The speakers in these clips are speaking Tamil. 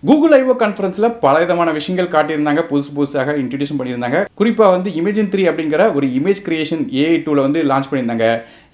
கூகுள் ஐஓ கான்ஃபரன்ஸ்ல பல விதமான விஷயங்கள் காட்டியிருந்தாங்க, புதுசாக இன்ட்ரடியூஸ் பண்ணியிருந்தாங்க. குறிப்பா வந்து இமேஜின் 3 அப்படிங்கிற ஒரு இமேஜ் கிரியேஷன் ஏஐ டூலை வந்து லான்ச் பண்ணியிருந்தாங்க.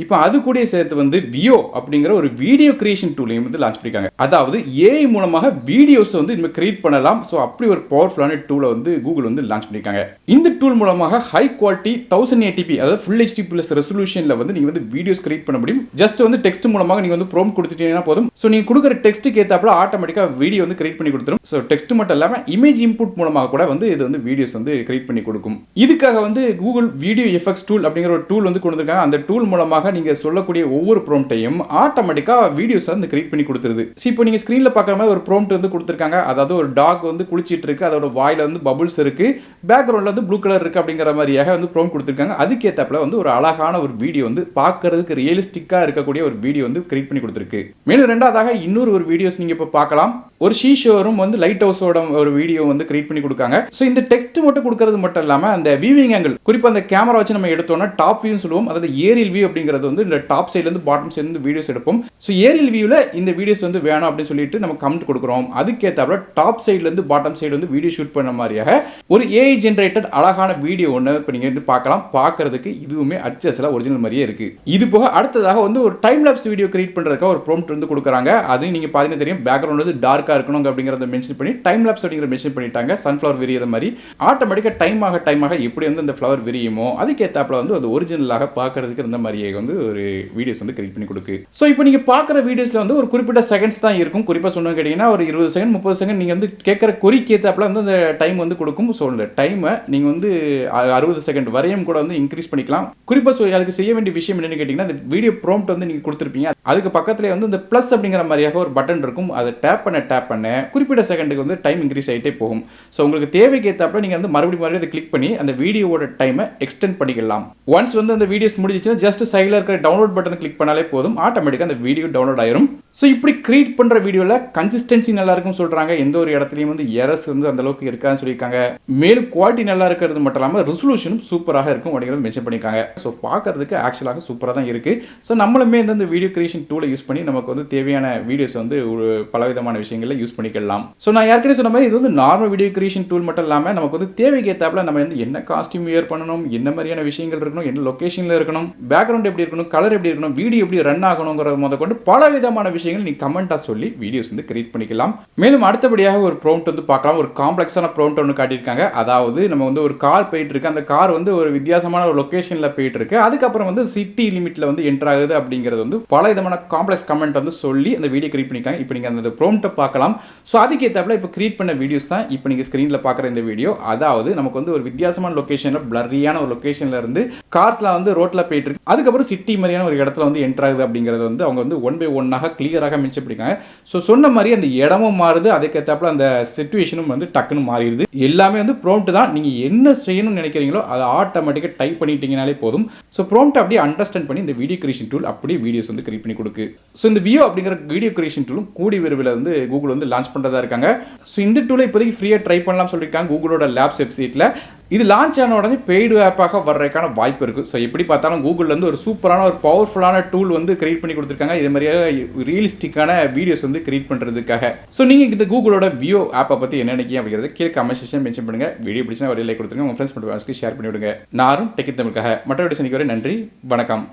இப்போ அது கூட சேர்த்து வந்து வியோ அப்படிங்கிற ஒரு வீடியோ கிரியேஷன் டூலையும் வந்து லான்ச் பண்ணிருக்காங்க. அதாவது ஏஐ மூலமாக வீடியோஸ் வந்து இனிமேல் கிரியேட் பண்ணலாம். ஸோ அப்படி ஒரு பவர்ஃபுல்லான டூலை வந்து கூகுள் வந்து லான்ச் பண்ணிருக்காங்க. இந்த டூல் மூலமாக ஹை குவாலிட்டி 1080p அதாவது ஃபுல் ஹெச்டி பிளஸ் ரெசல்யூஷன்ல வந்து நீங்க வந்து வீடியோஸ் கிரியேட் பண்ண முடியும். ஜஸ்ட் வந்து டெக்ஸ்ட் மூலமாக நீங்க வந்து ப்ராம்ப்ட் கொடுத்துட்டீங்கன்னா போதும். ஸோ நீங்க கொடுக்குற டெக்ஸ்ட்டுக்கு ஏத்தாப்புல ஆட்டோமேட்டிக்கா வீடியோ வந்து கிரியேட் பண்ணி கொடுத்துரும். ஸோ டெக்ஸ்ட் மட்டும் இல்லாம இமேஜ் இன்புட் மூலமாக கூட வந்து இது வந்து வீடியோஸ் வந்து கிரியேட் பண்ணி கொடுக்கும். இதுக்காக வந்து கூகுள் வீடியோ எஃபெக்ட்ஸ் டூல் அப்படிங்கிற ஒரு டூல் வந்து கொண்டு வந்திருக்காங்க. அந்த டூல் மூலமாக நீங்க சொல்லக்கூடிய ஒவ்வொரு ப்ராம்ப்டையும் ஆட்டோமேட்டிக்கா வீடியோஸ் வந்து கிரியேட் பண்ணி கொடுத்துருது. இப்போ நீங்க ஸ்கிரீன்ல பார்க்குற மாதிரி ஒரு ப்ராம்ப்ட் வந்து கொடுத்துருக்காங்க. அதாவது ஒரு டாக் வந்து குளிச்சிட்டு இருக்கு, அதோட வாயில வந்து பபுள்ஸ் இருக்கு, பேக்ரவுண்ட்ல வந்து ப்ளூ கலர் இருக்கு அப்படிங்கிற மாதிரியாக வந்து ப்ராம்ப்ட் கொடுத்துருக்காங்க. அதுக்கேத்தாப்புல வந்து ஒரு அழகான ஒரு வீடியோ வந்து பார்க்கிறதுக்கு ரியலிஸ்டிக்கா இருக்கக்கூடிய ஒரு வீடியோ வந்து கிரியேட் பண்ணி கொடுத்துருக்கு. மேலும் ரெண்டாவதாக இன்னொரு ஒரு வீடியோஸ் நீங்க இப்போ பார்க்கலாம். ஒரு ஷீ ஷோரூம் வந்து லைட் ஹவுஸோட ஒரு வீடியோ வந்து கிரியேட் பண்ணி கொடுக்காங்க. ஸோ இந்த டெக்ஸ்ட் மட்டும் கொடுக்கறது மட்டும் இல்லாம அந்த வியூவிங் ஆங்கிள், குறிப்பா அந்த கேமரா வச்சு நம்ம எடுத்தோம்னா டாப் வியூ சொல்லுவோம். அதாவது ஏரியல் வியூ அப்படிங்கிறது வந்து இந்த டாப் சைட்ல இருந்து பாட்டம் சைட்ல இருந்து வீடியோஸ் எடுப்போம். ஸோ ஏரியல் வியூல இந்த வீடியோஸ் வந்து வேணும் அப்படின்னு சொல்லிட்டு நம்ம கமெண்ட் கொடுக்குறோம். அதுக்கேத்தாப்புல டாப் சைட்ல இருந்து பாட்டம் சைடு வந்து வீடியோ ஷூட் பண்ண மாதிரியாக ஒரு ஏஐ ஜெனரேட்டட் அழகான வீடியோ ஒன்று இப்போ நீங்க வந்து பார்க்கலாம். பார்க்கறதுக்கு இதுவுமே அச்சஸ்ல ஒரிஜினல் மாதிரியே இருக்கு. இது போக அடுத்ததாக வந்து ஒரு டைம் லாப்ஸ் வீடியோ கிரியேட் பண்றதுக்கு ஒரு ப்ராம்ப்ட் வந்து கொடுக்குறாங்க. அது நீங்க பாத்தீங்கன்னா தெரியும், பேக்ரவுண்ட் வந்து டார்க்கா இருக்கணும் அப்படிங்கறத மென்ஷன் பண்ணி டைம் லாப்ஸ் அப்படிங்கற மென்ஷன் பண்ணிட்டாங்க. சன்ஃப்ளவர் விரியற மாதிரி ஆட்டோமேட்டிக்கா டைம் ஆக எப்படி வந்து அந்த ஃப்ளவர் விரியுமோ அதுக்கேத்தாப்புல வந்து அது ஒரிஜினலாக பார்க்கறதுக்கு இந்த மாதிரியே வந்து ஒரு வீடியோஸ் வந்து கிரியேட் பண்ணி கொடுக்கு. ஸோ இப்போ நீங்க பார்க்குற வீடியோஸ்ல வந்து ஒரு குறிப்பிட்ட செகண்ட்ஸ் தான் இருக்கும். குறிப்பா சொன்னோம் கேட்டீங்கன்னா ஒரு 20 செகண்ட் 30 செகண்ட் நீங்க வந்து கேட்குற குறிக்கு ஏத்தாப்புல வந்து அந்த டைம் வந்து கொடுக்கும். ஸோ அந்த டைமை நீங்க வந்து 60 செகண்ட் வரையும் கூட வந்து இன்க்ரீஸ் பண்ணிக்கலாம். குறிப்பா அதுக்கு செய்ய வேண்டிய விஷயம் என்னன்னு கேட்டீங்கன்னா, அந்த வீடியோ ப்ராம்ப்ட் வந்து நீங்க கொடுத்துருப்பீங்க, அதுக்கு பக்கத்துல வந்து இந்த பிளஸ் அப்படிங்கிற மாதிரியாக ஒரு பட்டன் இருக்கும். அதை டேப் பண்ண குறிப்பிட்ட செகண்டுக்கு வந்து டைம் இன்க்ரீஸ் ஆகிட்டே போகும். ஸோ உங்களுக்கு தேவைக்கு ஏற்றாப்புல நீங்கள் வந்து மறுபடியும் அதை கிளிக் பண்ணி அந்த வீடியோவோட டைமை எக்ஸ்டெண்ட் பண்ணிக்கலாம். ஒன்ஸ் வந்து அந்த வீடியோஸ் முடிஞ்சிச்சுன்னா ஜஸ்ட் சைடில் இருக்கிற டவுன்லோட் பட்டன் கிளிக் பண்ணாலே போதும், ஆட்டோமேட்டிக்காக அந்த வீடியோ டவுன்லோட் ஆயிரும். ஸோ இப்படி கிரியேட் பண்ணுற வீடியோவில் கன்சிஸ்டன்சி நல்லா இருக்கும் சொல்கிறாங்க. எந்த ஒரு இடத்துலையும் வந்து எரர்ஸ் வந்து அந்த அளவுக்கு இருக்கான்னு சொல்லியிருக்காங்க. மேலும் குவாலிட்டி நல்லா இருக்கிறது மட்டும் இல்லாமல் ரெசல்யூஷனும் சூப்பராக இருக்கும் அப்படிங்கிறது மென்ஷன் பண்ணியிருக்காங்க. ஸோ பார்க்கறதுக்கு ஆக்சுவலாக சூப்பராக தான் இருக்குது. ஸோ நம்மளுமே இந்த வீடியோ கிரியேஷன் டூலை யூஸ் பண்ணி நமக்கு வந்து தேவையான வீடியோஸ் வந்து ஒரு பலவிதமான விஷயங்களில் யூஸ் பண்ணிக்கலாம். ஸோ நான் ஏற்கனவே சொன்ன மாதிரி இது வந்து நார்மல் வீடியோ கிரியேஷன் டூல் மட்டும் இல்லாமல் நமக்கு வந்து தேவைக்கு ஏற்றாப்புல நம்ம வந்து என்ன காஸ்டியூம் வியர் பண்ணணும், என்ன மாதிரியான விஷயங்கள் இருக்கணும், என்ன லொகேஷனில் இருக்கணும், பேக்ரவுண்ட் எப்படி இருக்கணும், கலர் எப்படி இருக்கணும், வீடியோ எப்படி ரன் ஆகணுங்கிற முதற்கொண்டு பல விதமான விஷயங்கள் நீ கமெண்டா சொல்லி வீடியோஸ் வந்து கிரியேட் பண்ணிக்கலாம். மேலும் அடுத்தபடியாக ஒரு ப்ராம்ப்ட் வந்து பார்க்கலாம். ஒரு காம்ப்ளெக்ஸான ப்ராம்ப்ட் ஒன்று காட்டியிருக்காங்க. அதாவது நம்ம வந்து ஒரு கார் போயிட்டு இருக்கு, அந்த கார் வந்து ஒரு வித்தியாசமான ஒரு லொகேஷன்ல போயிட்டு இருக்கு, அதுக்கப்புறம் வந்து சிட்டி லிமிட்ல வந்து என்டர் ஆகுது அப்படிங்கிறது வந்து பல விதமான காம்ப்ளெக்ஸ் கமெண்ட் வந்து சொல்லி அந்த வீடியோ கிரியேட் பண்ணிருக்காங்க. இப்போ நீங்க அந்த ப்ராம்ப்ட்டை பார்க்கலாம். ஸோ அதுக்கு ஏற்றாப்புல இப்போ கிரியேட் பண்ண வீடியோஸ் தான் இப்போ நீங்க ஸ்கிரீன்ல பார்க்குற இந்த வீடியோ. அதாவது நமக்கு வந்து ஒரு வித்தியாசமான லொகேஷன்ல பிளரியான ஒரு லொகேஷன்ல இருந்து கார்ஸ்லாம் வந்து ரோட்ல போயிட்டு இருக்கு, அதுக்கப்புறம் சிட்டி மாதிரியான ஒரு இடத்துல வந்து என்டர் ஆகுது அப்படிங்கிறது வந்து அவங்க வந்து ஒன் பை ஒன்னாக கிளியராக மென்ஷன் பண்ணிருக்காங்க. ஸோ சொன்ன மாதிரி அந்த இடமும் மாறுது, அதுக்கேற்றாப்புல அந்த சிச்சுவேஷனும் வந்து டக்குன்னு மாறிடுது. எல்லாமே வந்து ப்ராம்ப்ட் தான். நீங்க என்ன செய்யணும்னு நினைக்கிறீங்களோ அதை ஆட்டோமேட்டிக்காக டைப் பண்ணிட்டீங்கனாலே போதும். ஸோ ப்ராம்ப்ட் அப்படியே அண்டர்ஸ்டாண்ட் பண்ணி இந்த வீடியோ கிரியேஷன் டூல் அப்படியே வீடியோஸ் வந்து கிரியேட் பண்ணி கொடுக்கு. ஸோ இந்த வியோ அப்படிங்கிற வீடியோ கிரியேஷன் டூலும் கூடி விரைவில் வந்து கூகுள் வந்து லான்ச் பண்றதா இருக்காங்க. ஸோ இந்த டூலை இப்போதைக்கு ஃப்ரீயா ட்ரை பண்ணலாம் சொல்லியிருக்காங்க கூகுளோட லேப்ஸ் வெப்சைட்ல. இது லான்ச் ஆன உடனே பெய்டு ஆப்பாக வர்றதுக்கான வாய்ப்பு இருக்கு. ஸோ எப்படி பார்த்தாலும் கூகுள்ல இருந்து ஒரு சூப்பரான ஒரு பவர்ஃபுல்லான டூல் வந்து கிரியேட் பண்ணி கொடுத்துருக்காங்க. இதே மாதிரியே ரியலிஸ்டிக்கான வீடியோஸ் வந்து கிரியேட் பண்றதுக்காக. ஸோ நீங்க இந்த கூகுளோட வியோ ஆப்பை பத்தி என்ன நினைக்கிறீங்க அப்படிங்கிறத கீழே கமெண்ட் செக்ஷன் மென்ஷன் பண்ணுங்க. வீடியோ பிடிச்சா ஒரு லைக் கொடுத்துருங்க, உங்க ஃப்ரெண்ட்ஸ் மற்றும் ஷேர் பண்ணி விடுங்க. நானும் டெக் தமிழுக்காக மற்ற வீடியோ சந்திக்க வரை நன்றி, வணக்கம்.